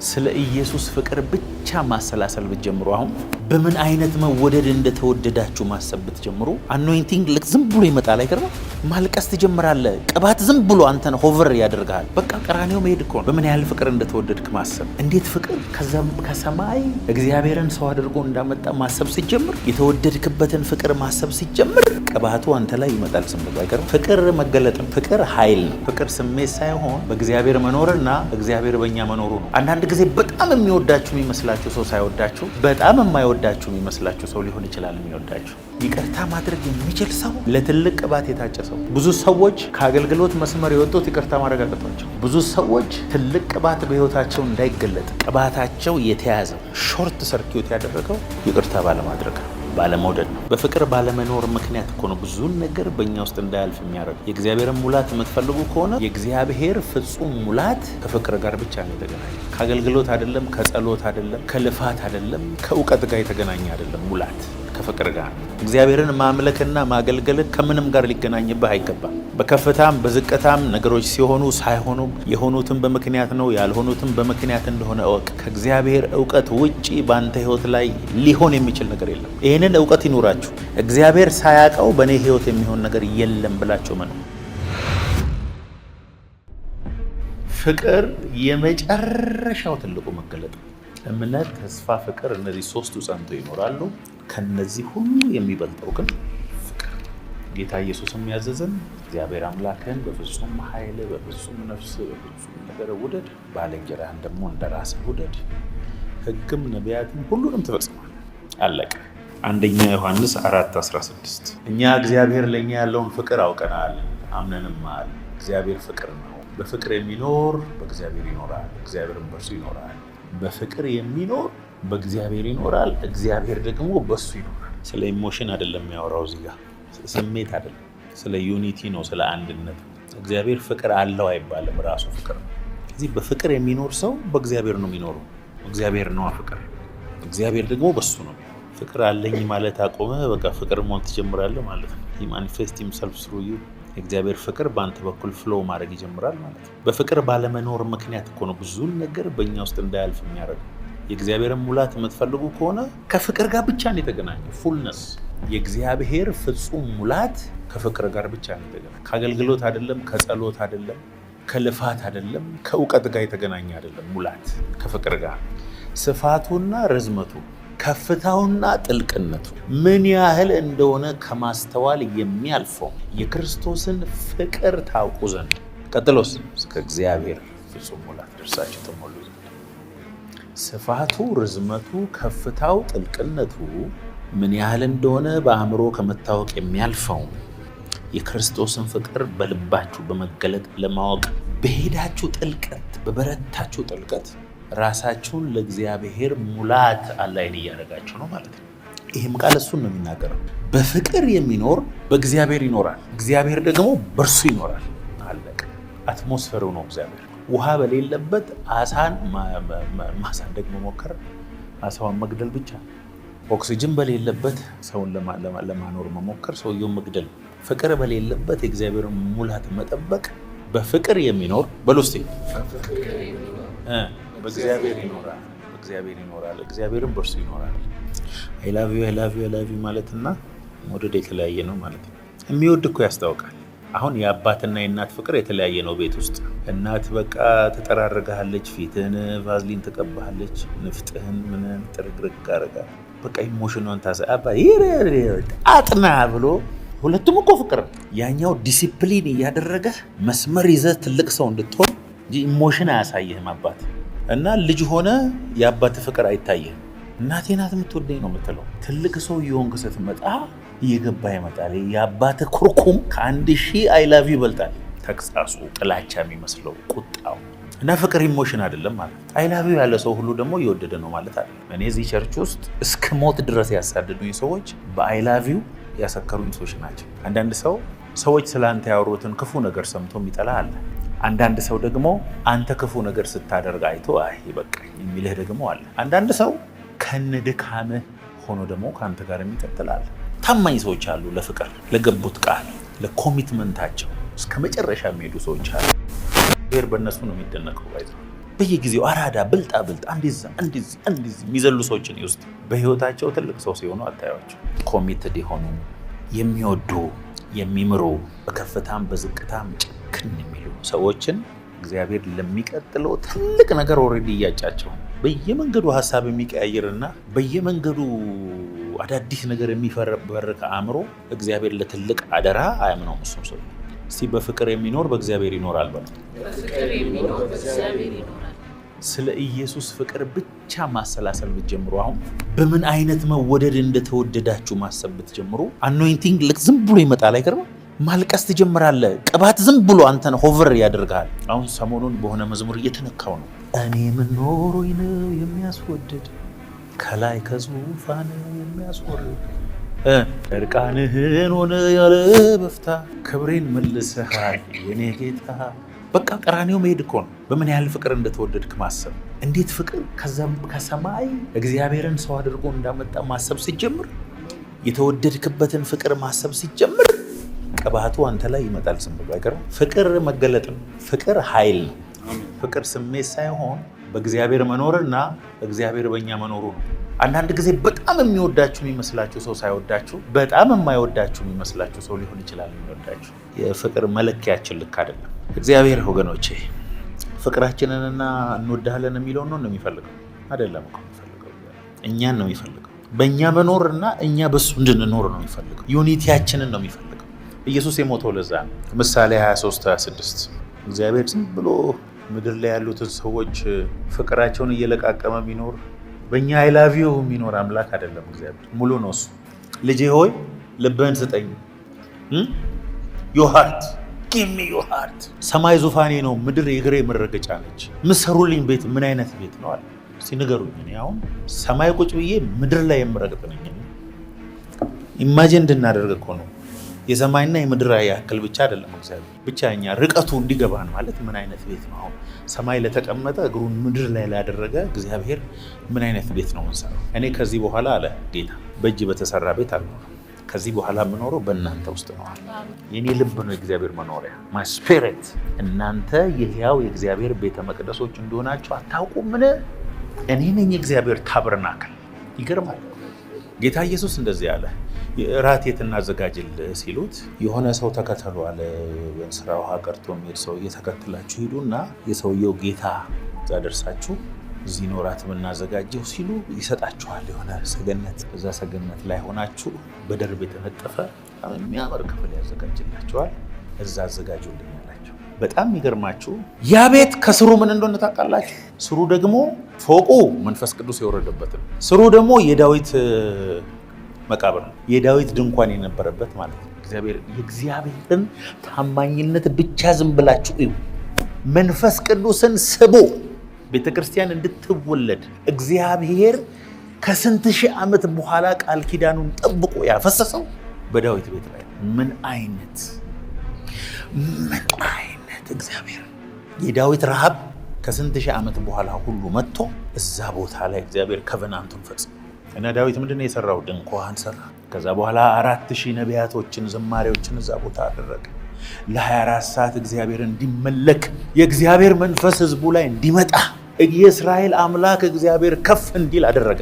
ስለ ኢየሱስ ፍቅር ብቻ ማሰላሰል ብትጀምሩ አሁን በምን አይነት መወደድ እንደተወደዳችሁ ማሰብ ብትጀምሩ አኖይንቲንግ ልክ ዝም ብሎ ይመጣል። አይገርም? ማልቀስ ትጀምራለህ። ቅባት ዝም ብሎ አንተን ሆቨር ያደርጋል። በቃ ቀራኔው መሄድ እኮ ነው። በምን ያህል ፍቅር እንደተወደድክ ማሰብ። እንዴት ፍቅር ከሰማይ እግዚአብሔርን ሰው አድርጎ እንዳመጣ ማሰብ ሲጀምር፣ የተወደድክበትን ፍቅር ማሰብ ሲጀምር ቅባቱ አንተ ላይ ይመጣል። ዝም ብሎ አይገርም? ፍቅር መገለጥ፣ ፍቅር ኃይል ነው። ፍቅር ስሜት ሳይሆን በእግዚአብሔር መኖርና እግዚአብሔር በእኛ መኖሩ ነው። አንዳንድ ጊዜ በጣም የሚወዳችሁ የሚመስላችሁ ሰው ሳይወዳችሁ በጣም የማይወዳችሁ የሚመስላችሁ ሰው ሊሆን ይችላል የሚወዳችሁ። ይቅርታ ማድረግ የሚችል ሰው ለትልቅ ቅባት የታጨ ሰው። ብዙ ሰዎች ከአገልግሎት መስመር የወጡት ይቅርታ ማድረግ አቅቷቸው። ብዙ ሰዎች ትልቅ ቅባት በሕይወታቸው እንዳይገለጥ ቅባታቸው የተያዘው ሾርት ሰርኪዩት ያደረገው ይቅርታ ባለማድረግ ባለመውደድ ነው። በፍቅር ባለመኖር ምክንያት እኮ ነው ብዙ ነገር በእኛ ውስጥ እንዳያልፍ የሚያደርግ። የእግዚአብሔርን ሙላት የምትፈልጉ ከሆነ የእግዚአብሔር ፍጹም ሙላት ከፍቅር ጋር ብቻ ነው የተገናኘ። ከአገልግሎት አይደለም፣ ከጸሎት አይደለም፣ ከልፋት አይደለም፣ ከእውቀት ጋር የተገናኘ አይደለም። ሙላት ከፍቅር ጋር። እግዚአብሔርን ማምለክና ማገልገል ከምንም ጋር ሊገናኝብህ አይገባም። በከፍታም በዝቅታም ነገሮች ሲሆኑ ሳይሆኑም የሆኑትም በምክንያት ነው፣ ያልሆኑትም በምክንያት እንደሆነ እወቅ። ከእግዚአብሔር እውቀት ውጪ በአንተ ህይወት ላይ ሊሆን የሚችል ነገር የለም። ይህንን እውቀት ይኑራችሁ። እግዚአብሔር ሳያውቀው በእኔ ህይወት የሚሆን ነገር የለም ብላችሁ መኑ። ፍቅር የመጨረሻው ትልቁ መገለጥ። እምነት፣ ተስፋ፣ ፍቅር፣ እነዚህ ሶስቱ ጸንቶ ይኖራሉ። ከነዚህ ሁሉ የሚበልጠው ግን ፍቅር። ጌታ ኢየሱስም ያዘዘን እግዚአብሔር አምላክህን በፍጹም ኃይል፣ በፍጹም ነፍስ፣ በፍጹም ነገር ውደድ፣ ባልንጀራህን ደግሞ እንደራስህ ውደድ። ሕግም ነቢያትም ሁሉንም ትፈጽማል። አለቀ። አንደኛ ዮሐንስ 4:16 እኛ እግዚአብሔር ለእኛ ያለውን ፍቅር አውቀናል አምነንማል። እግዚአብሔር ፍቅር ነው። በፍቅር የሚኖር በእግዚአብሔር ይኖራል፣ እግዚአብሔርም በእርሱ ይኖራል። በፍቅር የሚኖር በእግዚአብሔር ይኖራል፣ እግዚአብሔር ደግሞ በሱ ይኖራል። ስለ ኢሞሽን አይደለም የሚያወራው እዚህ ጋር፣ ስሜት አይደለም፣ ስለ ዩኒቲ ነው፣ ስለ አንድነት። እግዚአብሔር ፍቅር አለው አይባልም፣ ራሱ ፍቅር ነው። እዚህ በፍቅር የሚኖር ሰው በእግዚአብሔር ነው የሚኖረው። እግዚአብሔር ነው ፍቅር፣ እግዚአብሔር ደግሞ በሱ ነው። ፍቅር አለኝ ማለት አቆመ፣ በቃ ፍቅር መሆን ትጀምራለህ ማለት ነው። he manifests himself through you። የእግዚአብሔር ፍቅር በአንተ በኩል ፍሎው ማድረግ ይጀምራል ማለት ነው። በፍቅር ባለመኖር ምክንያት እኮ ነው ብዙ ነገር በእኛ ውስጥ እንዳያልፍ የሚያደርገው። የእግዚአብሔርን ሙላት የምትፈልጉ ከሆነ ከፍቅር ጋር ብቻ ነው የተገናኘው። ፉልነስ፣ የእግዚአብሔር ፍጹም ሙላት ከፍቅር ጋር ብቻ ነው የተገናኘው። ከአገልግሎት አይደለም፣ ከጸሎት አይደለም፣ ከልፋት አይደለም፣ ከእውቀት ጋር የተገናኘ አይደለም። ሙላት ከፍቅር ጋር ስፋቱና ርዝመቱ፣ ከፍታውና ጥልቅነቱ ምን ያህል እንደሆነ ከማስተዋል የሚያልፈው የክርስቶስን ፍቅር ታውቁ ዘንድ። ቀጥሎስ እስከ እግዚአብሔር ፍጹም ሙላት ደርሳችሁ ተሞሉ ዘንድ። ስፋቱ፣ ርዝመቱ፣ ከፍታው፣ ጥልቅነቱ ምን ያህል እንደሆነ በአእምሮ ከመታወቅ የሚያልፈው የክርስቶስን ፍቅር በልባችሁ በመገለጥ ለማወቅ በሄዳችሁ ጥልቀት፣ በበረታችሁ ጥልቀት ራሳችሁን ለእግዚአብሔር ሙላት አላይን እያደረጋችሁ ነው ማለት ነው። ይህም ቃል እሱን ነው የሚናገረው። በፍቅር የሚኖር በእግዚአብሔር ይኖራል፣ እግዚአብሔር ደግሞ በእርሱ ይኖራል። አለቀ። አትሞስፌሩ ነው እግዚአብሔር። ውሃ በሌለበት አሳን ማሳደግ መሞከር አሳዋን መግደል ብቻ። ኦክሲጅን በሌለበት ሰውን ለማኖር መሞከር ሰውየውን መግደል። ፍቅር በሌለበት የእግዚአብሔርን ሙላት መጠበቅ። በፍቅር የሚኖር በሉስቴ በእግዚአብሔር ይኖራል፣ በእግዚአብሔር ይኖራል፣ እግዚአብሔርም በእርሱ ይኖራል። አይ ላቭ ዩ ማለትና መውደድ የተለያየ ነው ማለት ነው። የሚወድ እኮ ያስታውቃል። አሁን የአባትና የእናት ፍቅር የተለያየ ነው። ቤት ውስጥ እናት በቃ ትጠራርግሃለች፣ ፊትህን ቫዝሊን ትቀባሃለች፣ ንፍጥህን ምንን ጥርግርግ አረጋ በቃ ኢሞሽኗን አጥና ብሎ ሁለቱም እኮ ፍቅር። ያኛው ዲሲፕሊን እያደረገ መስመር ይዘህ ትልቅ ሰው እንድትሆን እንጂ ኢሞሽን አያሳይህም አባት እና ልጅ ሆነ የአባት ፍቅር አይታይህም። እናቴ ናት የምትወደኝ ነው የምትለው። ትልቅ ሰው እየሆንክ ስትመጣ እየገባ ይመጣል። የአባት ኩርኩም ከ1000 አይ ላቭ ዩ ይበልጣል። ተግሳጹ፣ ጥላቻ የሚመስለው ቁጣው እና ፍቅር ኢሞሽን አይደለም ማለት። አይ ላቭ ዩ ያለ ሰው ሁሉ ደግሞ እየወደደ ነው ማለት አይደለም። እኔ እዚህ ቸርች ውስጥ እስከ ሞት ድረስ ያሳደዱኝ ሰዎች በአይ ላቭ ዩ ያሰከሩኝ ሰዎች ናቸው። አንዳንድ ሰዎች ስለአንተ ያወሩትን ክፉ ነገር ሰምቶ የሚጠላ አለ። አንዳንድ ሰው ደግሞ አንተ ክፉ ነገር ስታደርግ አይቶ አይ በቃኝ የሚልህ ደግሞ አለ። አንዳንድ ሰው ከነድካምህ ሆኖ ደግሞ ከአንተ ጋር የሚቀጥላል። ታማኝ ሰዎች አሉ፣ ለፍቅር ለገቡት ቃል ለኮሚትመንታቸው እስከ መጨረሻ የሚሄዱ ሰዎች አሉ። እግዚአብሔር በእነሱ ነው የሚደነቀው። በየጊዜው አራዳ ብልጣ እንደዚህ የሚዘሉ ሰዎችን ይውስጥ በህይወታቸው ትልቅ ሰው ሲሆኑ አታያቸው። ኮሚትድ የሆኑ የሚወዱ የሚምሩ በከፍታም በዝቅታም ጭክን የሚሉ ሰዎችን እግዚአብሔር ለሚቀጥለው ትልቅ ነገር ኦልሬዲ እያጫቸው በየመንገዱ ሀሳብ የሚቀያየርና በየመንገዱ አዳዲስ ነገር የሚፈበርክ አእምሮ እግዚአብሔር ለትልቅ አደራ አያምነውም። እሱም ሰው እስቲ በፍቅር የሚኖር በእግዚአብሔር ይኖራል በለው። ስለ ኢየሱስ ፍቅር ብቻ ማሰላሰል ብትጀምሩ፣ አሁን በምን አይነት መወደድ እንደተወደዳችሁ ማሰብ ብትጀምሩ፣ አኖይንቲንግ ልክ ዝም ብሎ ይመጣል። አይገርምም? ማልቀስ ትጀምራለህ። ቅባት ዝም ብሎ አንተን ሆቨር ያደርጋል። አሁን ሰሞኑን በሆነ መዝሙር እየተነካው ነው። እኔ ምን ኖሮኝ ነው የሚያስወድድ ከላይ ከዙፋን የሚያስወርድ እርቃንህን ሆነ ያለ በፍታ ክብሬን መልሰሃል የኔ ጌታ። በቃ ቀራኔው መሄድ እኮ ነው። በምን ያህል ፍቅር እንደተወደድክ ማሰብ። እንዴት ፍቅር ከሰማይ እግዚአብሔርን ሰው አድርጎ እንዳመጣ ማሰብ ሲጀምር፣ የተወደድክበትን ፍቅር ማሰብ ሲጀምር ቅባቱ አንተ ላይ ይመጣል። ዝም ብሎ አይቀርም። ፍቅር መገለጥ ነው። ፍቅር ኃይል ነው። ፍቅር ስሜት ሳይሆን በእግዚአብሔር መኖርና እግዚአብሔር በእኛ መኖሩ ነው። አንዳንድ ጊዜ በጣም የሚወዳችሁ የሚመስላችሁ ሰው ሳይወዳችሁ በጣም የማይወዳችሁ የሚመስላችሁ ሰው ሊሆን ይችላል የሚወዳችሁ። የፍቅር መለኪያችን ልክ አይደለም። እግዚአብሔር ወገኖቼ ፍቅራችንንና እንወዳለን የሚለውን ነው የሚፈልገው አይደለም እኮ የሚፈልገው። እኛን ነው የሚፈልገው። በእኛ መኖርና እኛ በሱ እንድንኖር ነው የሚፈልገው። ዩኒቲያችንን ነው የሚፈልገው። ኢየሱስ የሞተው ለዛ ነው። ምሳሌ 23-26 እግዚአብሔር ዝም ብሎ ምድር ላይ ያሉትን ሰዎች ፍቅራቸውን እየለቃቀመ የሚኖር በእኛ አይላቪው የሚኖር አምላክ አይደለም። እግዚአብሔር ሙሉ ነው። እሱ ልጄ ሆይ ልብህን ስጠኝ፣ ዮር ሃርት ጊቭ ሚ ዮር ሃርት። ሰማይ ዙፋኔ ነው፣ ምድር የእግሬ መረገጫ ነች። ምሰሩልኝ ቤት ምን አይነት ቤት ነው አለ። እስቲ ንገሩኝ። እኔ አሁን ሰማይ ቁጭ ብዬ ምድር ላይ የምረግጥ ነኝ። ኢማጂን እንድናደርግ እኮ ነው። የሰማይና የምድር ያክል ብቻ አይደለም እግዚአብሔር። ብቻ እኛ ርቀቱ እንዲገባን ማለት ምን አይነት ቤት ነው? አሁን ሰማይ ለተቀመጠ እግሩን ምድር ላይ ላደረገ እግዚአብሔር ምን አይነት ቤት ነው የምንሰራው? እኔ ከዚህ በኋላ አለ ጌታ በእጅ በተሰራ ቤት አልኖርም። ከዚህ በኋላ የምኖረው በእናንተ ውስጥ ነው። የኔ ልብ ነው የእግዚአብሔር መኖሪያ፣ ማይ ስፒሪት። እናንተ የሕያው የእግዚአብሔር ቤተ መቅደሶች እንደሆናችሁ አታውቁምን? እኔ ነኝ የእግዚአብሔር ታበርናክል። ይገርማል። ጌታ ኢየሱስ እንደዚህ አለ። ራት የት እናዘጋጅልህ ሲሉት የሆነ ሰው ተከተሉ አለ። ስራ ውሃ ቀርቶ የሚሄድ ሰው እየተከተላችሁ ሂዱና የሰውየው ጌታ እዛ ደርሳችሁ እዚህ ነው ራት የምናዘጋጀው ሲሉ ይሰጣችኋል የሆነ ሰገነት። እዛ ሰገነት ላይ ሆናችሁ በደርብ የተነጠፈ የሚያምር ክፍል ያዘጋጅላችኋል። እዛ አዘጋጁልኝ አላቸው። በጣም የሚገርማችሁ ያ ቤት ከስሩ ምን እንደሆነ ታውቃላችሁ? ስሩ ደግሞ ፎቁ መንፈስ ቅዱስ የወረደበት ነው። ስሩ ደግሞ የዳዊት መቃብር ነው። የዳዊት ድንኳን የነበረበት ማለት ነው። የእግዚአብሔርን ታማኝነት ብቻ ዝም ብላችሁ እዩ። መንፈስ ቅዱስን ስቦ ቤተክርስቲያን እንድትወለድ እግዚአብሔር ከስንት ሺህ ዓመት በኋላ ቃል ኪዳኑን ጠብቆ ያፈሰሰው በዳዊት ቤት ላይ ምን አይነት እግዚአብሔር የዳዊት ረሃብ ከስንት ሺህ ዓመት በኋላ ሁሉ መጥቶ እዛ ቦታ ላይ እግዚአብሔር ከቨናንቱን ፈጽሞ እና ዳዊት ምንድን ነው የሰራው? ድንኳን ሰራ። ከዛ በኋላ 4000 ነቢያቶችን ዝማሬዎችን እዛ ቦታ አደረገ። ለ24 ሰዓት እግዚአብሔር እንዲመለክ የእግዚአብሔር መንፈስ ህዝቡ ላይ እንዲመጣ የእስራኤል አምላክ እግዚአብሔር ከፍ እንዲል አደረገ።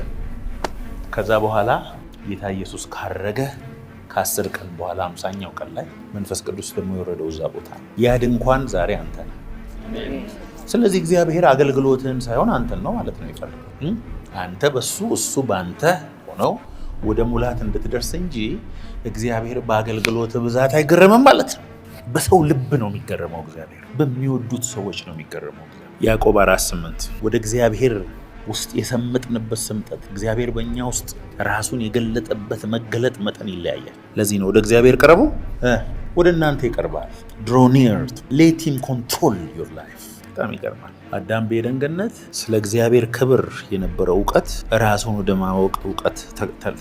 ከዛ በኋላ ጌታ ኢየሱስ ካረገ ከ10 ቀን በኋላ 50ኛው ቀን ላይ መንፈስ ቅዱስ ደግሞ የወረደው እዛ ቦታ ነው። ያ ድንኳን ዛሬ አንተ ነህ። ስለዚህ እግዚአብሔር አገልግሎትህን ሳይሆን አንተን ነው ማለት ነው የሚፈልገው። አንተ በሱ እሱ በአንተ ሆነው ወደ ሙላት እንድትደርስ እንጂ እግዚአብሔር በአገልግሎት ብዛት አይገረምም ማለት ነው። በሰው ልብ ነው የሚገረመው እግዚአብሔር። በሚወዱት ሰዎች ነው የሚገረመው። ያዕቆብ 4:8 ወደ እግዚአብሔር ውስጥ የሰመጥንበት ስምጠት እግዚአብሔር በእኛ ውስጥ ራሱን የገለጠበት መገለጥ መጠን ይለያያል። ለዚህ ነው ወደ እግዚአብሔር ቀረቡ፣ ወደ እናንተ ይቀርባል። ድሮ ኒር ሌት ሂም ኮንትሮል ዮር ላይፍ። በጣም ይገርማል። አዳም በኤደን ገነት ስለ እግዚአብሔር ክብር የነበረው እውቀት ራሱን ወደ ማወቅ እውቀት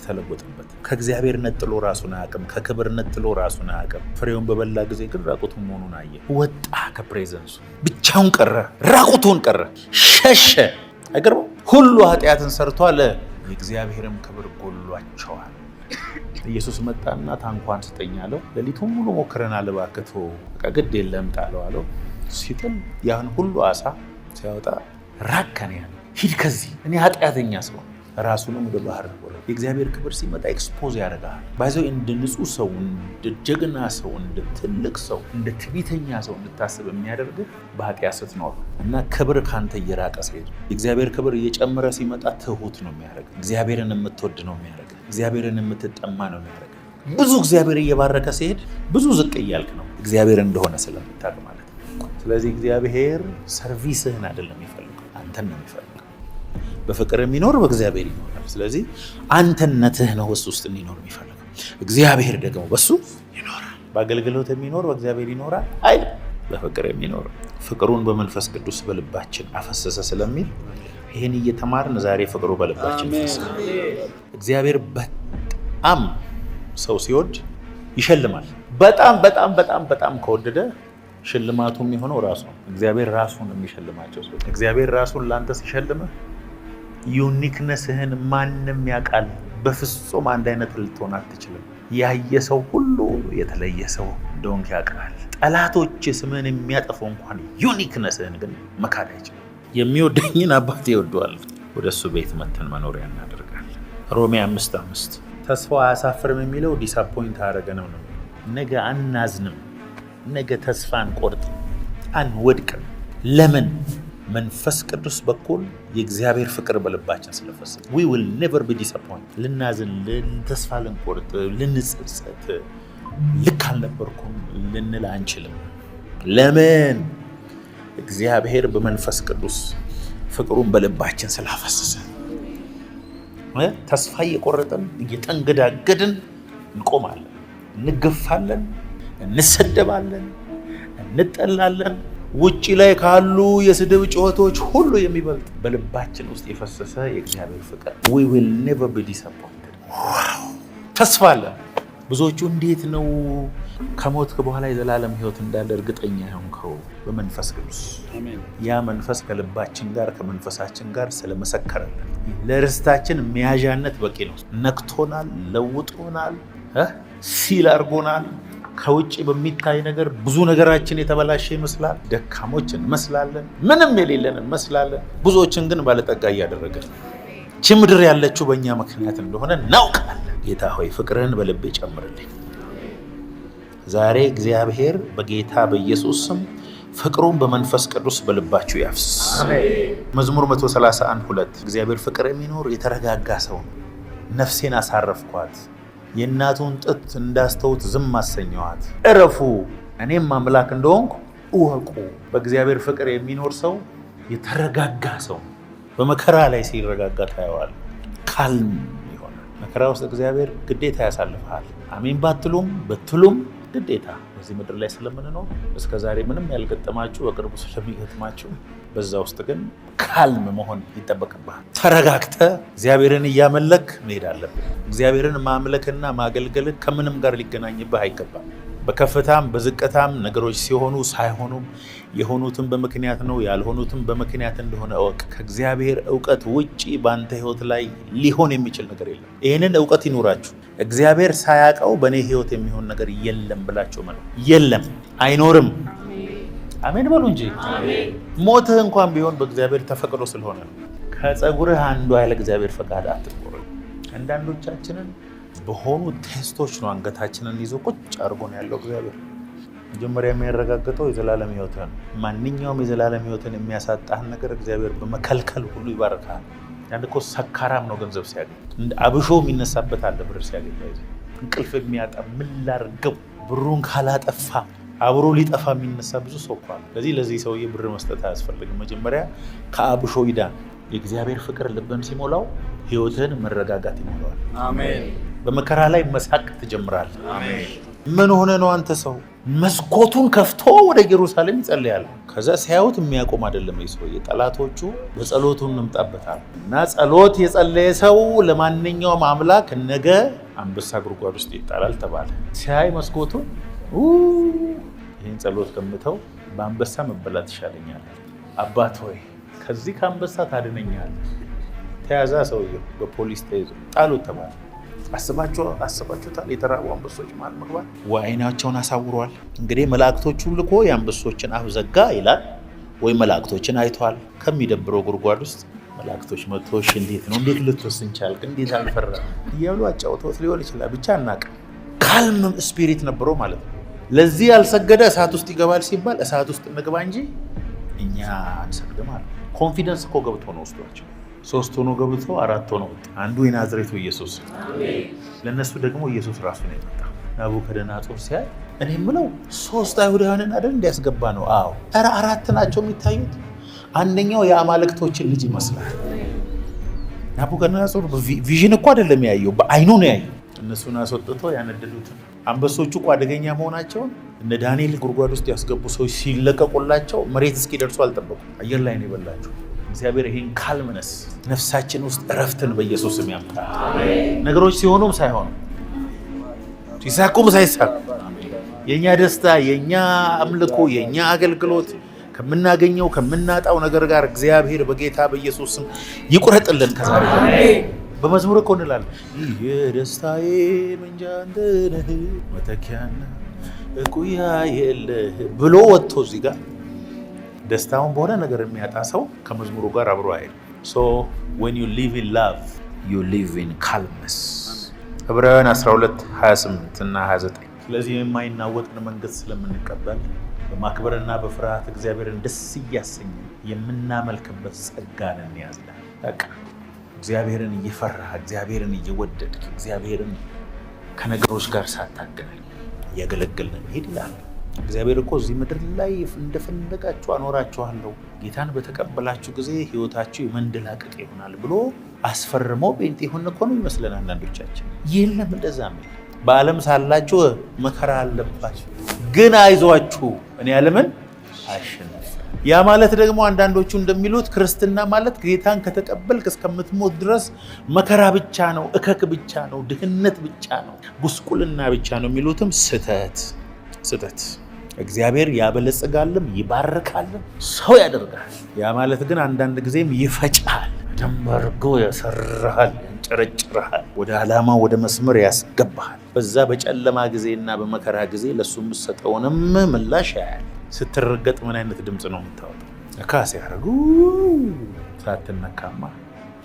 ተለወጠበት። ከእግዚአብሔር ነጥሎ ራሱን አያውቅም። ከክብር ነጥሎ ራሱን አያውቅም። ፍሬውን በበላ ጊዜ ግን ራቁቱን መሆኑን አየ። ወጣ ከፕሬዘንሱ፣ ብቻውን ቀረ፣ ራቁቱን ቀረ፣ ሸሸ። አይገርምም? ሁሉ ኃጢአትን ሰርቷል፣ የእግዚአብሔርም ክብር ጎሏቸዋል። ኢየሱስ መጣና ታንኳን ስጠኝ አለው። ሌሊቱን ሙሉ ሞክረናል፣ እባክህ ተወው፣ በቃ ግድ የለም ጣለው አለው። ሲጥል ያን ሁሉ አሳ ሲያወጣ ራቅ ከኔ ያለ ሂድ ከዚህ እኔ ኃጢአተኛ ሰው ራሱንም ወደ ባህር ወረደ። የእግዚአብሔር ክብር ሲመጣ ኤክስፖዝ ያደርጋል። ባይዘው እንደ ንጹህ ሰው፣ እንደ ጀግና ሰው፣ እንደ ትልቅ ሰው፣ እንደ ትዕቢተኛ ሰው እንድታስብ የሚያደርግ በኃጢአት ስትኖር እና ክብር ካንተ እየራቀ ሲሄድ የእግዚአብሔር ክብር እየጨመረ ሲመጣ ትሁት ነው የሚያደርግ። እግዚአብሔርን የምትወድ ነው የሚያደርግ። እግዚአብሔርን የምትጠማ ነው የሚያደርግ። ብዙ እግዚአብሔር እየባረከ ሲሄድ ብዙ ዝቅ እያልክ ነው እግዚአብሔር እንደሆነ ስለምታውቅ ማለት ነው። ስለዚህ እግዚአብሔር ሰርቪስህን አይደለም የሚፈልገው፣ አንተን ነው የሚፈልገው። በፍቅር የሚኖር በእግዚአብሔር ይኖራል። ስለዚህ አንተነትህ ነው በሱ ውስጥ እንዲኖር የሚፈልገው። እግዚአብሔር ደግሞ በሱ ይኖራል። በአገልግሎት የሚኖር በእግዚአብሔር ይኖራል አይደል? በፍቅር የሚኖር ፍቅሩን በመንፈስ ቅዱስ በልባችን አፈሰሰ ስለሚል ይህን እየተማርን ዛሬ ፍቅሩ በልባችን ፈሰሰ። እግዚአብሔር በጣም ሰው ሲወድ ይሸልማል። በጣም በጣም በጣም በጣም ከወደደ ሽልማቱ የሚሆነው ራሱ ነው። እግዚአብሔር ራሱን የሚሸልማቸው ሰው እግዚአብሔር ራሱን ለአንተ ሲሸልምህ ዩኒክነስህን ማንም ያውቃል። በፍጹም አንድ አይነት ልትሆን አትችልም። ያየ ሰው ሁሉ የተለየ ሰው እንደሆንክ ያውቃል። ጠላቶች ስምህን የሚያጠፉ እንኳን ዩኒክነስህን ግን መካድ አይችልም። የሚወደኝን አባቴ ይወደዋል፣ ወደ እሱ ቤት መተን መኖሪያ እናደርጋለን። ሮሜ 5:5 ተስፋው አያሳፍርም የሚለው ዲስአፖይንት አያደርገንም ነው። ነገ አናዝንም፣ ነገ ተስፋ አንቆርጥም፣ አንወድቅም። ለምን? መንፈስ ቅዱስ በኩል የእግዚአብሔር ፍቅር በልባችን ስለፈሰሰ we will never be disappointed። ልናዝን፣ ተስፋ ልንቆርጥ፣ ልንጸጸት፣ ልክ አልነበርኩም ልንል አንችልም። ለምን? እግዚአብሔር በመንፈስ ቅዱስ ፍቅሩን በልባችን ስላፈሰሰ። ተስፋ እየቆረጥን እየተንገዳገድን እንቆማለን፣ እንገፋለን፣ እንሰደባለን፣ እንጠላለን። ውጪ ላይ ካሉ የስድብ ጩኸቶች ሁሉ የሚበልጥ በልባችን ውስጥ የፈሰሰ የእግዚአብሔር ፍቅር we will never be disappointed። ተስፋ አለን። ብዙዎቹ እንዴት ነው ከሞትክ በኋላ የዘላለም ሕይወት እንዳለ እርግጠኛ የሆንከው? በመንፈስ ቅዱስ። ያ መንፈስ ከልባችን ጋር ከመንፈሳችን ጋር ስለመሰከረልን ለርስታችን መያዣነት በቂ ነው። ነክቶናል፣ ለውጦናል፣ ሲል አድርጎናል። ከውጭ በሚታይ ነገር ብዙ ነገራችን የተበላሸ ይመስላል። ደካሞች እንመስላለን፣ ምንም የሌለን እንመስላለን። ብዙዎችን ግን ባለጠጋ እያደረገን ይህች ምድር ያለችው በእኛ ምክንያት እንደሆነ እናውቃለን። ጌታ ሆይ ፍቅርህን በልቤ ጨምርልኝ። ዛሬ እግዚአብሔር በጌታ በኢየሱስ ስም ፍቅሩን በመንፈስ ቅዱስ በልባችሁ ያፍስስ። መዝሙር 131:2 እግዚአብሔር ፍቅር የሚኖር የተረጋጋ ሰው ነው። ነፍሴን አሳረፍኳት፣ የእናቱን ጡት እንዳስተውት ዝም አሰኘኋት። እረፉ እኔም አምላክ እንደሆንኩ እወቁ። በእግዚአብሔር ፍቅር የሚኖር ሰው የተረጋጋ ሰው፣ በመከራ ላይ ሲረጋጋ ታየዋል። ካልም ይሆናል። መከራ ውስጥ እግዚአብሔር ግዴታ ያሳልፍሃል። አሜን ባትሉም በትሉም ግዴታ በዚህ ምድር ላይ ስለምንኖር እስከ ዛሬ ምንም ያልገጠማችሁ በቅርቡ ስለሚገጥማችሁ በዛ ውስጥ ግን ካልም መሆን ይጠበቅብሃል። ተረጋግተ እግዚአብሔርን እያመለክ መሄድ አለብን። እግዚአብሔርን ማምለክና ማገልገል ከምንም ጋር ሊገናኝብህ አይገባም። በከፍታም በዝቅታም ነገሮች ሲሆኑ ሳይሆኑም የሆኑትም በምክንያት ነው፣ ያልሆኑትም በምክንያት እንደሆነ እወቅ። ከእግዚአብሔር እውቀት ውጪ በአንተ ህይወት ላይ ሊሆን የሚችል ነገር የለም። ይህንን እውቀት ይኑራችሁ። እግዚአብሔር ሳያውቀው በእኔ ህይወት የሚሆን ነገር የለም ብላችሁ ማለት የለም፣ አይኖርም። አሜን በሉ እንጂ። ሞትህ እንኳን ቢሆን በእግዚአብሔር ተፈቅዶ ስለሆነ ነው። ከፀጉርህ አንዷ ያለ እግዚአብሔር ፈቃድ አትቆረጥ። አንዳንዶቻችንን በሆኑ ቴስቶች ነው አንገታችንን ይዞ ቁጭ አድርጎ ነው ያለው እግዚአብሔር። መጀመሪያ የሚያረጋግጠው የዘላለም ህይወትን፣ ማንኛውም የዘላለም ህይወትን የሚያሳጣህን ነገር እግዚአብሔር በመከልከል ሁሉ ይባርካል። ያን እኮ ሰካራም ነው ገንዘብ ሲያገኝ፣ እንደ አብሾ የሚነሳበት አለ ብር ሲያገኝ። እንቅልፍ የሚያጣ ምን ላድርገው ብሩን ካላጠፋ አብሮ ሊጠፋ የሚነሳ ብዙ ሰው እኮ አለ። ለዚህ ሰውዬ ብር መስጠት አያስፈልግም። መጀመሪያ ከአብሾ ይዳን። የእግዚአብሔር ፍቅር ልብን ሲሞላው ህይወትን መረጋጋት ይሞላዋል። አሜን። በመከራ ላይ መሳቅ ትጀምራለህ። አሜን። ምን ሆነ ነው አንተ ሰው? መስኮቱን ከፍቶ ወደ ኢየሩሳሌም ይጸልያል። ከዛ ሲያዩት የሚያቆም አይደለም ሰውዬ። ጠላቶቹ በጸሎቱ እንምጣበታል እና ጸሎት የጸለየ ሰው ለማንኛውም አምላክ ነገ አንበሳ ጉድጓድ ውስጥ ይጣላል ተባለ። ሲያይ መስኮቱን ይህን ጸሎት ከምተው በአንበሳ መበላት ይሻለኛል። አባት ሆይ ከዚህ ከአንበሳ ታድነኛል። ተያዛ ሰውየው፣ በፖሊስ ተይዞ ጣሉት ተባለ። አስባችሁታል? የተራቡ አንበሶች ማለት መግባት አይናቸውን አሳውረዋል። እንግዲህ መላእክቶቹ ልኮ የአንበሶችን አፍ ዘጋ ይላል። ወይ መላእክቶችን አይቷል። ከሚደብረው ጉድጓድ ውስጥ መላእክቶች መጥቶሽ እንዴት ነው እንዴት ልትወስን ቻልክ እንዴት አልፈራም እያሉ አጫውተውት ሊሆን ይችላል። ብቻ አናውቅም። ካልም ስፒሪት ነበረው ማለት ነው። ለዚህ ያልሰገደ እሳት ውስጥ ይገባል ሲባል እሳት ውስጥ እንግባ እንጂ እኛ አንሰግድም አለ። ኮንፊደንስ እኮ ገብቶ ነው ወስዷቸው። 3 ሆኖ ገብቶ 4 ሆኖ ወጣ። አንዱ የናዝሬቱ ኢየሱስ፣ ለነሱ ደግሞ ኢየሱስ ራሱ ነው የመጣው። ናቡከደነፆር ሲያይ እኔ የምለው 3 አይሁዳውያንን አይደል እንዲያስገባ ነው? አዎ። ኧረ 4 ናቸው የሚታዩት። አንደኛው የአማልክቶችን ልጅ ይመስላል። ናቡከደነፆር ቪዥን እኮ አይደለም ያየው፣ በአይኑ ነው ያየው። እነሱን አስወጥቶ ያነደዱትን አንበሶቹ እኮ አደገኛ መሆናቸውን እነ ዳንኤል ጉድጓድ ውስጥ ያስገቡ ሰዎች ሲለቀቁላቸው መሬት እስኪደርሱ አልጠበቁም። አየር ላይ ነው የበላቸው። እግዚአብሔር ይሄን ካልምነስ ነፍሳችን ውስጥ እረፍትን በኢየሱስ ስም ያምጣ። ነገሮች ሲሆኑም ሳይሆኑ ሲሳኩም ሳይሳኩ የኛ ደስታ፣ የኛ አምልኮ፣ የኛ አገልግሎት ከምናገኘው ከምናጣው ነገር ጋር እግዚአብሔር በጌታ በኢየሱስ ስም ይቁረጥልን። ከዛሬ በመዝሙር እኮ እንላለን ይህ ደስታዬ ምንጃ አንተ ነህ መተኪያና እኩያ የለህ ብሎ ወጥቶ እዚህ ጋር ደስታውን በሆነ ነገር የሚያጣ ሰው ከመዝሙሩ ጋር አብሮ አይደል። so when you live in love you live in calmness ዕብራውያን 12:28 እና 29። ስለዚህ የማይናወጥን መንግስት ስለምንቀበል በማክበርና በፍርሃት እግዚአብሔርን ደስ እያሰኘን የምናመልክበት ጸጋን እንያዝለን። በቃ እግዚአብሔርን እየፈራህ እግዚአብሔርን እየወደድክ እግዚአብሔርን ከነገሮች ጋር ሳታገናኝ እያገለገልን እንሂድ ይላል። እግዚአብሔር እኮ እዚህ ምድር ላይ እንደፈለጋችሁ አኖራችኋለሁ፣ ጌታን በተቀበላችሁ ጊዜ ህይወታችሁ የመንደላቀቅ ይሆናል ብሎ አስፈርሞ ጴንጤ ሆነ እኮ ነው ይመስለን አንዳንዶቻችን። የለም እንደዛ ነው። በዓለም ሳላችሁ መከራ አለባችሁ፣ ግን አይዟችሁ እኔ ዓለምን አሸንፍ። ያ ማለት ደግሞ አንዳንዶቹ እንደሚሉት ክርስትና ማለት ጌታን ከተቀበልክ እስከምትሞት ድረስ መከራ ብቻ ነው፣ እከክ ብቻ ነው፣ ድህነት ብቻ ነው፣ ጉስቁልና ብቻ ነው የሚሉትም ስተት። እግዚአብሔር ያበለጽጋልም ይባርካልም ሰው ያደርጋል። ያ ማለት ግን አንዳንድ ጊዜም ይፈጫል፣ ደንበርጎ ያሰራሃል፣ ያንጨረጭረሃል፣ ወደ ዓላማ ወደ መስመር ያስገባሃል። በዛ በጨለማ ጊዜና በመከራ ጊዜ ለሱ የምትሰጠውንም ምላሽ ያያል። ስትረገጥ ምን አይነት ድምፅ ነው የምታወጣው? ነካስ ያደርጉ ሳትነካማ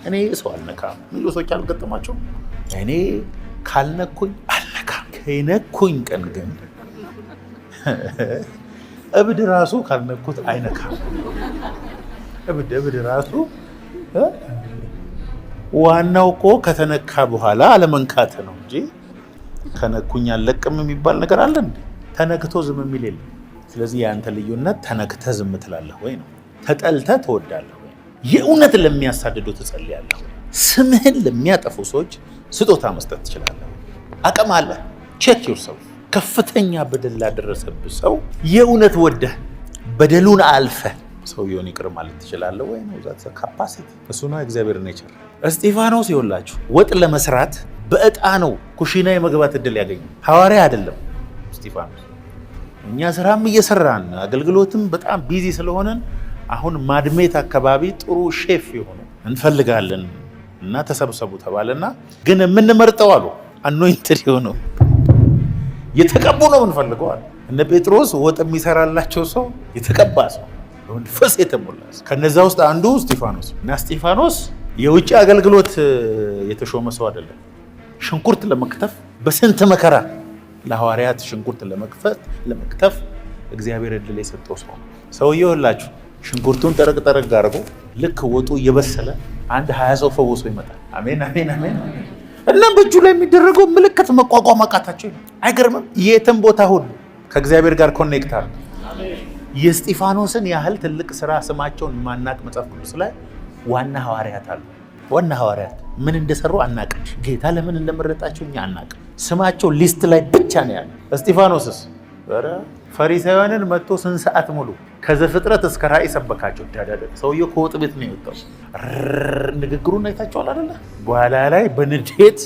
እኔ ሰው አልነካም የሚሉ ሰዎች አልገጠማቸው? እኔ ካልነኩኝ አልነካም፣ ከነኩኝ ቀን ግን እብድ ራሱ ካልነኩት አይነካም። እብድ ራሱ ዋናው እኮ ከተነካ በኋላ አለመንካት ነው እንጂ ከነኩኝ አልለቅም የሚባል ነገር አለ እንዴ? ተነክቶ ዝም የሚል የለም። ስለዚህ የአንተ ልዩነት ተነክተህ ዝም ትላለህ ወይ ነው? ተጠልተህ ትወዳለህ ወይ? የእውነት ለሚያሳድዱ ትጸልያለህ ወይ? ስምህን ለሚያጠፉ ሰዎች ስጦታ መስጠት ትችላለህ? አቅም አለ? ቼክ ዩርሰልፍ። ከፍተኛ በደል ላደረሰብህ ሰው የእውነት ወደህ በደሉን አልፈህ ሰውየውን ይቅር ማለት ትችላለህ ወይ ነው? ዛት ካፓሲቲ እሱ ነው እግዚአብሔር ኔቸር። እስጢፋኖስ ይኸውላችሁ ወጥ ለመስራት በእጣ ነው ኩሽና የመግባት እድል ያገኘ ሐዋርያ አይደለም እስጢፋኖስ። እኛ ስራም እየሰራን አገልግሎትም በጣም ቢዚ ስለሆነን አሁን ማድሜት አካባቢ ጥሩ ሼፍ የሆኑ እንፈልጋለን እና ተሰብሰቡ ተባለና ግን የምንመርጠው አሉ አኖይንትድ የሆነው የተቀቡ ነው የምንፈልገው አሉ። እነ ጴጥሮስ ወጥ የሚሰራላቸው ሰው የተቀባ ሰው መንፈስ የተሞላ ሰው። ከነዛ ውስጥ አንዱ እስጢፋኖስ እና እስጢፋኖስ የውጭ አገልግሎት የተሾመ ሰው አይደለም። ሽንኩርት ለመክተፍ በስንት መከራ ለሐዋርያት ሽንኩርት ለመክተፍ እግዚአብሔር እድል የሰጠው ሰው ነው። ሰውየው ሁላችሁ ሽንኩርቱን ጠረቅ አድርጎ ልክ ወጡ እየበሰለ 20 ሰው ፈውሶ ይመጣል። አሜን አሜን አሜን። እና በእጁ ላይ የሚደረገው ምልክት መቋቋም አቃታቸው። አይገርምም? የትም ቦታ ሁሉ ከእግዚአብሔር ጋር ኮኔክት አለ። የእስጢፋኖስን ያህል ትልቅ ስራ ስማቸውን ማናቅ መጽሐፍ ቅዱስ ላይ ዋና ሐዋርያት አሉ። ዋና ሐዋርያት ምን እንደሰሩ አናቅም። ጌታ ለምን እንደመረጣቸው እኛ አናቅም። ስማቸው ሊስት ላይ ብቻ ነው ያለው። እስጢፋኖስስ ፈሪሳውያንን መጥቶ ስንት ሰዓት ሙሉ ከዘፍጥረት እስከ ራእይ ሰበካቸው። ሰውየው ከወጥ ቤት ነው የወጣው። ንግግሩን አይታችኋል አይደለ? በኋላ ላይ በንዴት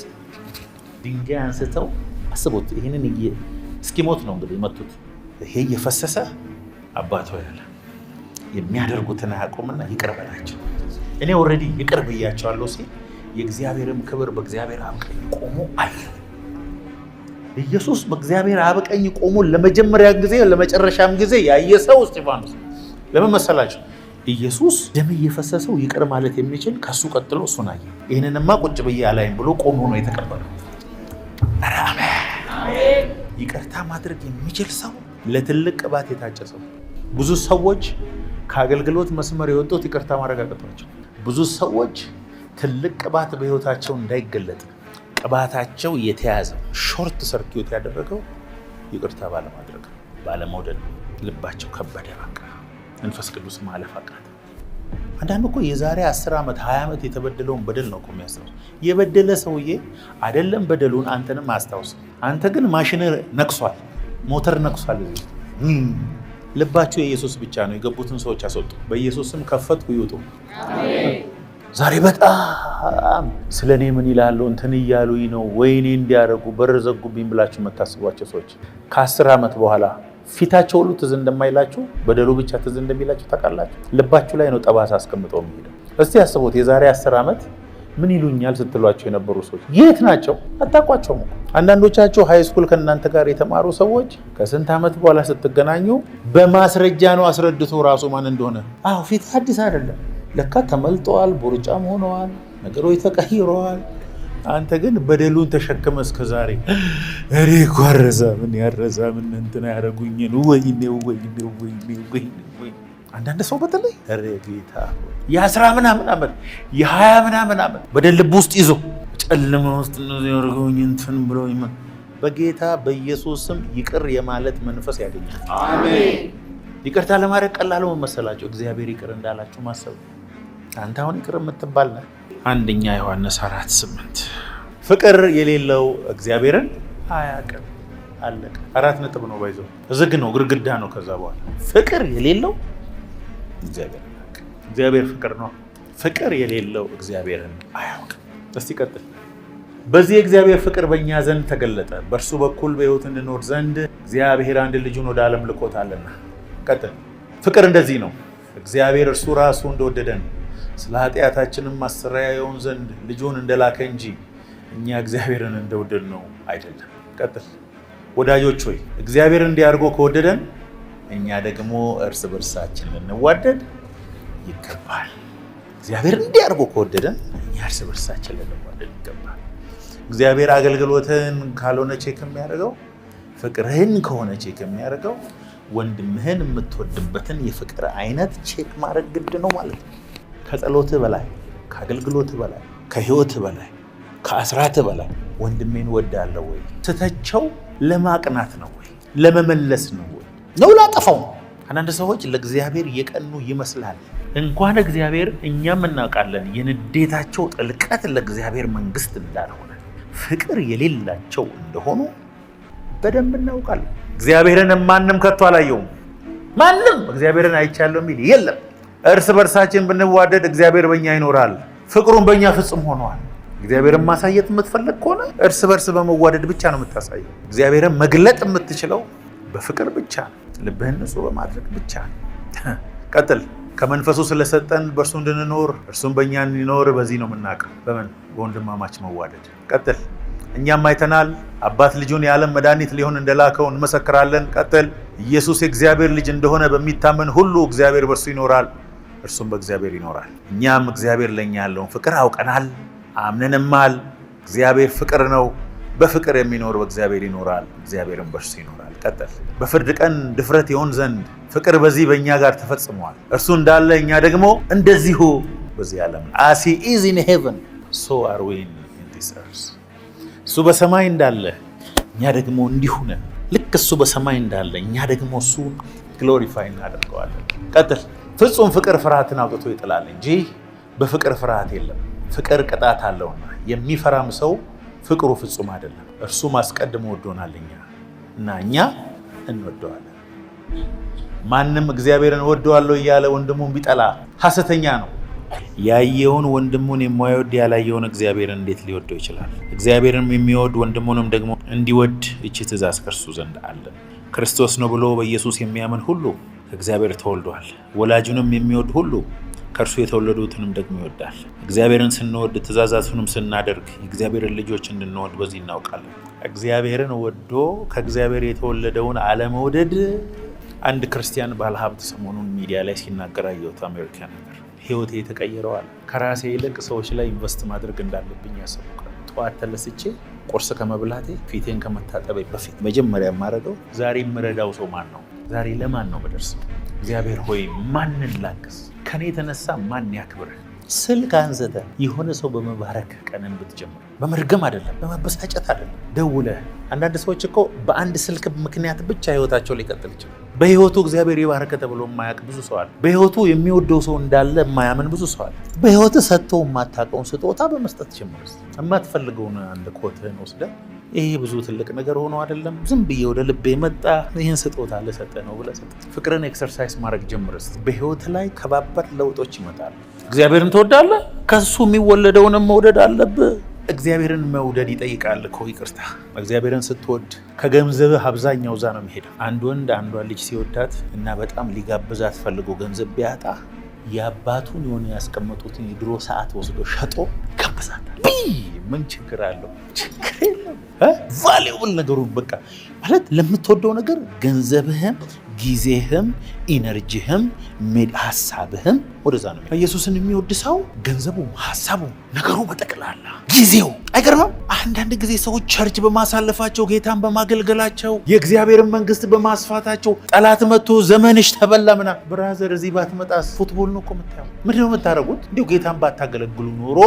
ድንጋይ አንስተው አስቡት። ይህንን እስኪሞት ነው እንግዲህ መቱት። ይሄ እየፈሰሰ አባቶ ያለ የሚያደርጉትን አያውቁምና ይቅር በላቸው። እኔ ኦልሬዲ ይቅር ብያቸዋለሁ ሲል የእግዚአብሔርም ክብር በእግዚአብሔር አብ ቀኝ ቆሞ አየ። ኢየሱስ በእግዚአብሔር አብ ቀኝ ቆሞ ለመጀመሪያ ጊዜ ለመጨረሻም ጊዜ ያየ ሰው እስጢፋኖስ። ለምን መሰላችሁ? ኢየሱስ ደም እየፈሰሰው ይቅር ማለት የሚችል ከሱ ቀጥሎ እሱን አየ። ይህንንማ ቁጭ ብዬ አላይም ብሎ ቆሞ ነው የተቀበለው። አሜን። ይቅርታ ማድረግ የሚችል ሰው፣ ለትልቅ ቅባት የታጨ ሰው። ብዙ ሰዎች ከአገልግሎት መስመር የወጡት ይቅርታ ማድረግ አቅቷቸው። ብዙ ሰዎች ትልቅ ቅባት በህይወታቸው እንዳይገለጥ ቅባታቸው የተያዘው ሾርት ሰርኪዩት ያደረገው ይቅርታ ባለማድረግ ባለመውደድ ልባቸው ከበደ። በቃ መንፈስ ቅዱስ ማለፍ አቃተ። አንዳንድ እኮ የዛሬ 10 ዓመት 20 ዓመት የተበደለውን በደል ነው እኮ የሚያስታውስ። የበደለ ሰውዬ አይደለም በደሉን አንተንም አያስታውስ። አንተ ግን ማሽን ነክሷል፣ ሞተር ነክሷል። ልባቸው የኢየሱስ ብቻ ነው። የገቡትን ሰዎች አስወጡ። በኢየሱስ ስም ከፈትኩ ይውጡ። ዛሬ በጣም ስለኔ ምን ይላሉ እንትን እያሉኝ ነው ወይኔ እንዲያደርጉ በር ዘጉብኝ ብላችሁ የምታስቧቸው ሰዎች ከ10 ዓመት በኋላ ፊታቸው ሁሉ ትዝ እንደማይላችሁ በደሉ ብቻ ትዝ እንደሚላችሁ ታውቃላችሁ። ልባችሁ ላይ ነው ጠባሳ አስቀምጠው የሚሄደው። እስቲ ያስቡት፣ የዛሬ 10 ዓመት ምን ይሉኛል ስትሏቸው የነበሩ ሰዎች የት ናቸው? አታውቋቸውም። አንዳንዶቻችሁ ሃይ ስኩል ከእናንተ ጋር የተማሩ ሰዎች ከስንት ዓመት በኋላ ስትገናኙ በማስረጃ ነው አስረድቶ ራሱ ማን እንደሆነ። አዎ ፊት አዲስ አይደለም፣ ለካ ተመልጠዋል፣ ቦርጫም ሆነዋል፣ ነገሮች ተቀይረዋል። አንተ ግን በደሉን ተሸክመ እስከ ዛሬ እኔ እኮ አረሳምን ያረሳምን እንትና ያደረጉኝን ወይኔ። አንዳንድ ሰው በተለይ ኧረ ጌታ የ10 ምናምን ዓመት የ20 ምናምን ዓመት በደል ልብ ውስጥ ይዞ ጨለማ ውስጥ እነዚህ ያደረጉኝ እንትን ብሎ በጌታ በኢየሱስ ስም ይቅር የማለት መንፈስ ያገኛል። አሜን። ይቅርታ ለማድረግ ቀላሉ መሰላችሁ? እግዚአብሔር ይቅር እንዳላችሁ ማሰብ። አንተ አሁን ይቅር የምትባል ነህ። አንደኛ ዮሐንስ 4:8 ፍቅር የሌለው እግዚአብሔርን አያውቅም። አለቀ። 4 ነጥብ ነው። ባይዘው ዝግ ነው፣ ግድግዳ ነው። ከዛ በኋላ ፍቅር የሌለው እግዚአብሔርን አያውቅም። እግዚአብሔር ፍቅር ነው። ፍቅር የሌለው እግዚአብሔርን አያውቅም። እስቲ ቀጥል። በዚህ እግዚአብሔር ፍቅር በእኛ ዘንድ ተገለጠ፣ በእርሱ በኩል በሕይወት እንድኖር ዘንድ እግዚአብሔር አንድ ልጁን ወደ ዓለም ልኮታልና። ቀጥል። ፍቅር እንደዚህ ነው፣ እግዚአብሔር እርሱ ራሱ እንደወደደን ስለ ኃጢአታችንም ማስተስረያ ይሆን ዘንድ ልጁን እንደላከ እንጂ እኛ እግዚአብሔርን እንደወደድ ነው አይደለም። ቀጥል። ወዳጆች ሆይ እግዚአብሔር እንዲያርጎ ከወደደን እኛ ደግሞ እርስ በርሳችን ልንዋደድ ይገባል። እግዚአብሔር እንዲያርጎ ከወደደን እኛ እርስ በርሳችን ልንዋደድ ይገባል። እግዚአብሔር አገልግሎትን ካልሆነ ቼክ የሚያደርገው ፍቅርህን ከሆነ ቼክ የሚያደርገው ወንድምህን የምትወድበትን የፍቅር አይነት ቼክ ማድረግ ግድ ነው ማለት ነው። ከጸሎትህ በላይ ከአገልግሎትህ በላይ ከህይወትህ በላይ ከአስራትህ በላይ ወንድሜን ወዳለሁ ወይ? ስተቸው ለማቅናት ነው ወይ? ለመመለስ ነው ወይ? ነው ላጠፋው? አንዳንድ ሰዎች ለእግዚአብሔር የቀኑ ይመስላል። እንኳን እግዚአብሔር እኛም እናውቃለን የንዴታቸው ጥልቀት ለእግዚአብሔር መንግስት እንዳልሆነ፣ ፍቅር የሌላቸው እንደሆኑ በደንብ እናውቃለን። እግዚአብሔርን ማንም ከቶ አላየውም። ማንም እግዚአብሔርን አይቻለሁ የሚል የለም። እርስ በርሳችን ብንዋደድ እግዚአብሔር በእኛ ይኖራል፣ ፍቅሩን በእኛ ፍጹም ሆኗል። እግዚአብሔርን ማሳየት የምትፈልግ ከሆነ እርስ በርስ በመዋደድ ብቻ ነው የምታሳየው። እግዚአብሔርን መግለጥ የምትችለው በፍቅር ብቻ ነው፣ ልብህን ንጹህ በማድረግ ብቻ ነው። ቀጥል። ከመንፈሱ ስለሰጠን በእርሱ እንድንኖር እርሱም በእኛ እንዲኖር በዚህ ነው የምናውቀው። በምን? በወንድማማች መዋደድ። ቀጥል። እኛም አይተናል፣ አባት ልጁን የዓለም መድኃኒት ሊሆን እንደላከው እንመሰክራለን። ቀጥል። ኢየሱስ የእግዚአብሔር ልጅ እንደሆነ በሚታመን ሁሉ እግዚአብሔር በእርሱ ይኖራል፣ እርሱም በእግዚአብሔር ይኖራል። እኛም እግዚአብሔር ለእኛ ያለውን ፍቅር አውቀናል አምነንማል። እግዚአብሔር ፍቅር ነው። በፍቅር የሚኖር በእግዚአብሔር ይኖራል፣ እግዚአብሔርም በእርሱ ይኖራል። ቀጥል። በፍርድ ቀን ድፍረት ይሆን ዘንድ ፍቅር በዚህ በእኛ ጋር ተፈጽሟል። እርሱ እንዳለ እኛ ደግሞ እንደዚሁ በዚህ ዓለም as he is in heaven so are we in this earth። እሱ በሰማይ እንዳለ እኛ ደግሞ እንዲሁ ነን። ልክ እሱ በሰማይ እንዳለ እኛ ደግሞ እሱን ግሎሪፋይ እናደርገዋለን። ቀጥል። ፍጹም ፍቅር ፍርሃትን አውጥቶ ይጥላል እንጂ በፍቅር ፍርሃት የለም። ፍቅር ቅጣት አለውና የሚፈራም ሰው ፍቅሩ ፍጹም አይደለም። እርሱም አስቀድሞ ወዶናልኛ እና እኛ እንወደዋለን። ማንም እግዚአብሔርን እወደዋለሁ እያለ ወንድሙን ቢጠላ ሐሰተኛ ነው። ያየውን ወንድሙን የማይወድ ያላየውን እግዚአብሔርን እንዴት ሊወደው ይችላል? እግዚአብሔርን የሚወድ ወንድሙንም ደግሞ እንዲወድ እቺ ትእዛዝ ከእርሱ ዘንድ አለ። ክርስቶስ ነው ብሎ በኢየሱስ የሚያምን ሁሉ ከእግዚአብሔር ተወልዷል። ወላጁንም የሚወድ ሁሉ ከእርሱ የተወለዱትንም ደግሞ ይወዳል። እግዚአብሔርን ስንወድ ትእዛዛቱንም ስናደርግ የእግዚአብሔርን ልጆች እንድንወድ በዚህ እናውቃለን። እግዚአብሔርን ወዶ ከእግዚአብሔር የተወለደውን አለመውደድ አንድ ክርስቲያን ባለሀብት ሰሞኑን ሚዲያ ላይ ሲናገር አየሁት። አሜሪካን ሀገር ህይወቴ የተቀየረዋል። ከራሴ ይልቅ ሰዎች ላይ ኢንቨስት ማድረግ እንዳለብኝ ያሰብኩት። ጠዋት ተነስቼ ቁርስ ከመብላቴ ፊቴን ከመታጠቤ በፊት መጀመሪያ የማደርገው ዛሬ የምረዳው ሰው ማን ነው? ዛሬ ለማን ነው የምደርሰው? እግዚአብሔር ሆይ ማንን ላግዝ? ከኔ የተነሳ ማን ያክብርህ? ስልክ አንስተ የሆነ ሰው በመባረክ ቀንን ብትጀምር፣ በመርገም አይደለም፣ በመበሳጨት አይደለም። ደውለህ አንዳንድ ሰዎች እኮ በአንድ ስልክ ምክንያት ብቻ ህይወታቸው ሊቀጥል ይችላል። በህይወቱ እግዚአብሔር ይባረከ ተብሎ የማያውቅ ብዙ ሰው አለ። በህይወቱ የሚወደው ሰው እንዳለ የማያምን ብዙ ሰው አለ። በህይወት ሰጥተው የማታውቀውን ስጦታ በመስጠት ጀምር። የማትፈልገውን አንድ ኮትህን ወስደህ ይሄ ብዙ ትልቅ ነገር ሆኖ አይደለም፣ ዝም ብዬ ወደ ልቤ መጣ ይህን ስጦታ ልሰጠ ነው ብለህ ሰጥ። ፍቅርን ኤክሰርሳይዝ ማድረግ ጀምርስ። በህይወት ላይ ከባባድ ለውጦች ይመጣሉ። እግዚአብሔርን ትወዳለህ፣ ከሱ የሚወለደውንም መውደድ አለብህ። እግዚአብሔርን መውደድ ይጠይቃል እኮ ይቅርታ። እግዚአብሔርን ስትወድ ከገንዘብህ አብዛኛው እዛ ነው የሚሄደው። አንድ ወንድ አንዷን ልጅ ሲወዳት እና በጣም ሊጋብዛት ፈልጎ ገንዘብ ቢያጣ የአባቱን የሆነ ያስቀመጡትን የድሮ ሰዓት ወስዶ ሸጦ ይጋብዛታል። ምን ችግር አለው? ችግር የለም። ቫሌብል ነገሩን በቃ ማለት ለምትወደው ነገር ገንዘብህም ጊዜህም ኢነርጂህም ሀሳብህም ወደዛ ነው። ኢየሱስን የሚወድ ሰው ገንዘቡም ሀሳቡም ነገሩ በጠቅላላ ጊዜው አይገርምም? አንዳንድ ጊዜ ሰዎች ቸርች በማሳለፋቸው ጌታን በማገልገላቸው የእግዚአብሔርን መንግስት በማስፋታቸው ጠላት መጥቶ ዘመንሽ ተበላ ምናምን። ብራዘር እዚህ ባትመጣስ ፉትቦል ነው እኮ የምታየው። ምንድን ነው የምታደርጉት? እንዲሁ ጌታን ባታገለግሉ ኖሮ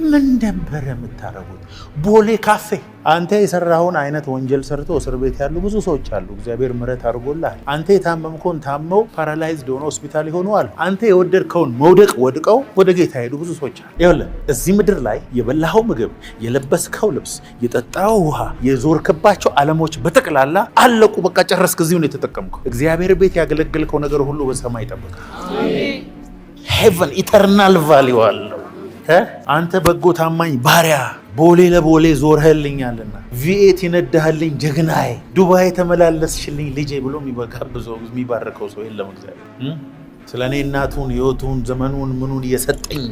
ምን ነበረ የምታደርጉት? ቦሌ ካፌ አንተ የሰራውን አይነት ወንጀል ሰርቶ እስር ቤት ያሉ ብዙ ሰዎች አሉ። እግዚአብሔር ምሕረት አድርጎልሃል። አንተ የታመምከውን ታመው ፓራላይዝድ ሆነው ሆስፒታል ይሆኑ አሉ። አንተ የወደድከውን መውደቅ ወድቀው ወደ ጌታ ሄዱ ብዙ ሰዎች አሉ። ይኸውልህ እዚህ ምድር ላይ የበላኸው ምግብ፣ የለበስከው ልብስ፣ የጠጣው ውሃ፣ የዞርክባቸው ዓለሞች በጠቅላላ አለቁ። በቃ ጨረስክ። እዚሁ ነው የተጠቀምከው። እግዚአብሔር ቤት ያገለገልከው ነገር ሁሉ በሰማይ ይጠብቃል። ሄቨን ኢተርናል ቫሊዩ አለው። አንተ በጎ ታማኝ ባሪያ ቦሌ ለቦሌ ዞርህልኛልና ቪኤት ይነዳህልኝ ጀግናዬ ዱባይ ተመላለስሽልኝ ልጄ ብሎ የሚባርከው ሰው የለም። እግዚአብሔር ስለ እኔ እናቱን ህይወቱን ዘመኑን ምኑን እየሰጠኝ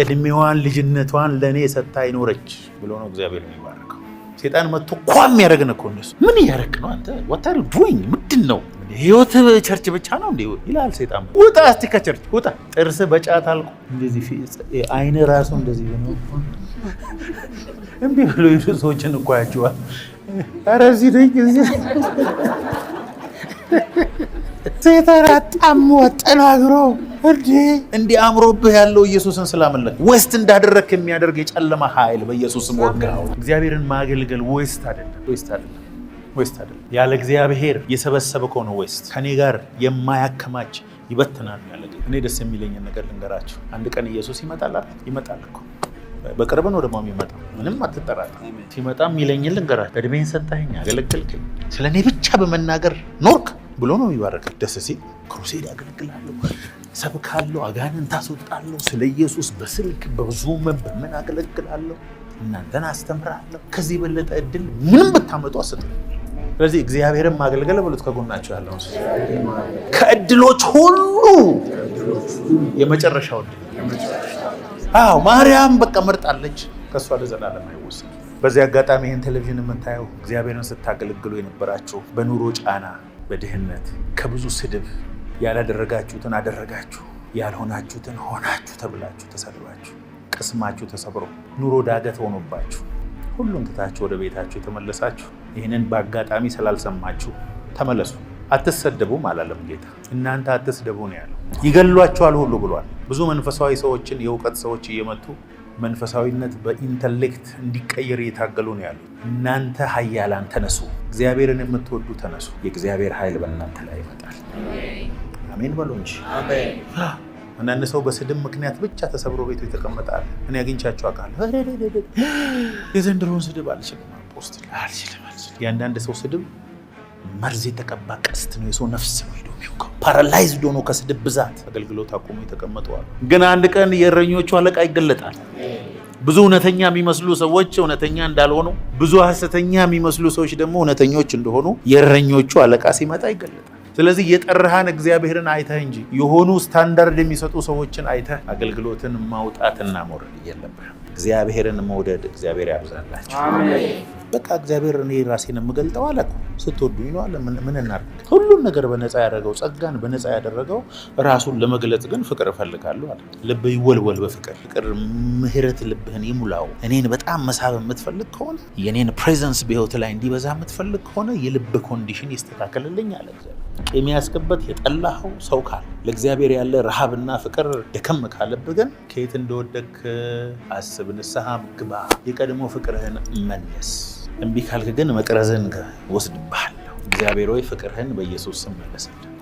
እድሜዋን ልጅነቷን ለእኔ ሰጥታ አይኖረች ብሎ ነው እግዚአብሔር የሚባርከው። ሴጣን መጥቶ ኳም ያደረግን እኮ እነሱ ምን እያደረግ ነው አንተ ወታሪ ዱኝ ምንድን ነው ህይወት ቸርች ብቻ ነው እንዴ ይላል ሴጣን። ውጣ እስቲ ከቸርች ውጣ። ጥርስ በጫት አልቆ እንደዚህ አይነ ራሱ እንደዚህ ነው እምቢ ብሎ ይሉ ሰዎችን እኮ ያቸዋል። ኧረ እዚህ ነኝ እዚህ ሴጣን አጣሞ አጠናግሮ እንዲህ አምሮብህ ያለው ኢየሱስን ስላመለክ ዌስት እንዳደረክ የሚያደርግ የጨለማ ኃይል በኢየሱስም ወጋው። እግዚአብሔርን ማገልገል ዌስት አይደለም። ያለ እግዚአብሔር የሰበሰበ ከሆነ ዌስት ከኔ ጋር የማያከማች ይበትናል ያለ። እኔ ደስ የሚለኝን ነገር ልንገራችሁ። አንድ ቀን ኢየሱስ ይመጣል እኮ በቅርብ ነው ደግሞ የሚመጣው። ምንም አትጠራጠር። ሲመጣ የሚለኝን ልንገራችሁ። እድሜን ሰጠኸኝ፣ አገለገልከኝ፣ ስለ እኔ ብቻ በመናገር ኖርክ ብሎ ነው የሚባረክ። ደስ ሲል ክሩሴድ ያገለግላለሁ፣ ሰብካለሁ፣ አጋንንት አስወጣለሁ፣ ስለ ኢየሱስ በስልክ በዙም በምን አገለግላለሁ፣ እናንተን አስተምራለሁ። ከዚህ የበለጠ እድል ምንም ብታመጡ አስጥሉ። ስለዚህ እግዚአብሔርን ማገልገል ብሉት። ከጎናቸው ያለው ከእድሎች ሁሉ የመጨረሻው እድል። ማርያም በቃ መርጣለች። ከእሷ ለዘላለም አይወሰድ። በዚህ አጋጣሚ ይህን ቴሌቪዥን የምታየው እግዚአብሔርን ስታገለግሉ የነበራችሁ በኑሮ ጫና፣ በድህነት፣ ከብዙ ስድብ ያላደረጋችሁትን አደረጋችሁ፣ ያልሆናችሁትን ሆናችሁ ተብላችሁ ተሰድባችሁ፣ ቅስማችሁ ተሰብሮ ኑሮ ዳገት ሆኖባችሁ ሁሉም ትታችሁ ወደ ቤታችሁ የተመለሳችሁ ይህንን በአጋጣሚ ስላልሰማችሁ ተመለሱ። አትሰደቡም አላለም ጌታ። እናንተ አትስደቡ ነው ያለው። ይገሏችኋል ሁሉ ብሏል። ብዙ መንፈሳዊ ሰዎችን የእውቀት ሰዎች እየመቱ መንፈሳዊነት በኢንተሌክት እንዲቀየር እየታገሉ ነው ያሉት። እናንተ ኃያላን ተነሱ፣ እግዚአብሔርን የምትወዱ ተነሱ፣ የእግዚአብሔር ኃይል በእናንተ ላይ ይመጣል። አሜን በሉ እንጂ። አንዳንድ ሰው በስድብ ምክንያት ብቻ ተሰብሮ ቤቱ የተቀመጣል። እኔ አግኝቻቸው አውቃለሁ። የዘንድሮውን ስድብ አልችልም፣ ፖስት አልችልም። የአንዳንድ ሰው ስድብ መርዝ የተቀባ ቀስት ነው፣ የሰው ነፍስ ነው ሄዶ የሚወጋው። ፓራላይዝድ ሆኖ ከስድብ ብዛት አገልግሎት አቁሞ የተቀመጠዋል። ግን አንድ ቀን የእረኞቹ አለቃ ይገለጣል። ብዙ እውነተኛ የሚመስሉ ሰዎች እውነተኛ እንዳልሆኑ፣ ብዙ ሐሰተኛ የሚመስሉ ሰዎች ደግሞ እውነተኞች እንደሆኑ የእረኞቹ አለቃ ሲመጣ ይገለጣል። ስለዚህ የጠራህን እግዚአብሔርን አይተህ እንጂ የሆኑ ስታንዳርድ የሚሰጡ ሰዎችን አይተህ አገልግሎትን ማውጣትና መውረድ የለብህም። እግዚአብሔርን መውደድ እግዚአብሔር ያብዛላችሁ። አሜን። በቃ እግዚአብሔር እኔ ራሴን የምገልጠው አለ እኮ ስትወዱኝ ነው አለ። ምን እናድርግ? ሁሉን ነገር በነፃ ያደረገው ጸጋን በነፃ ያደረገው ራሱን ለመግለጽ ግን ፍቅር እፈልጋለሁ አለ። ልብ ይወልወል በፍቅር ፍቅር ምህረት ልብህን ይሙላው። እኔን በጣም መሳብ የምትፈልግ ከሆነ የኔን ፕሬዘንስ በህይወት ላይ እንዲበዛ የምትፈልግ ከሆነ የልብ ኮንዲሽን ይስተካከልልኝ አለ እግዚአብሔር። የሚያስከበት የጠላኸው ሰው ካለ ለእግዚአብሔር ያለ ረሃብና ፍቅር ደከም ካለብህ ግን ከየት እንደወደክ አስብ፣ ንስሐም ግባ፣ የቀድሞ ፍቅርህን መለስ። እምቢ ካልክ ግን መቅረዝን ወስድብሃለሁ። እግዚአብሔር ሆይ ፍቅርህን በኢየሱስ ስም መለስልኝ።